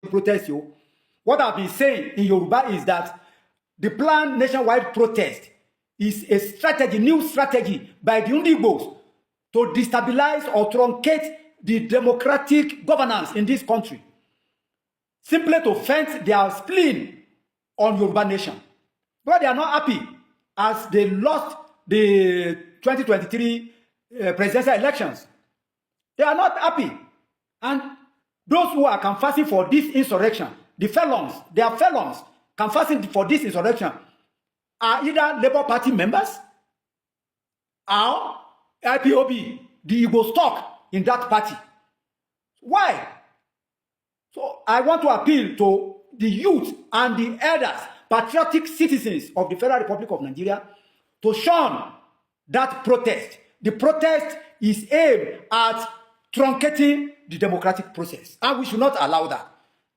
protest you. What I've been saying in Yoruba is that the planned nationwide protest is a strategy, new strategy by the Undigbos to destabilize or truncate the democratic governance in this country, simply to vent their spleen on Yoruba nation. But they are not happy as they lost the 2023 presidential elections. They are not happy. And those who are canvassing for this insurrection, the felons, they are felons canvassing for this insurrection, are either Labour Party members or IPOB, the Igbo stock in that party. Why? So I want to appeal to the youth and the elders, patriotic citizens of the Federal Republic of Nigeria, to shun that protest. The protest is aimed at truncating the democratic process, and we should not allow that.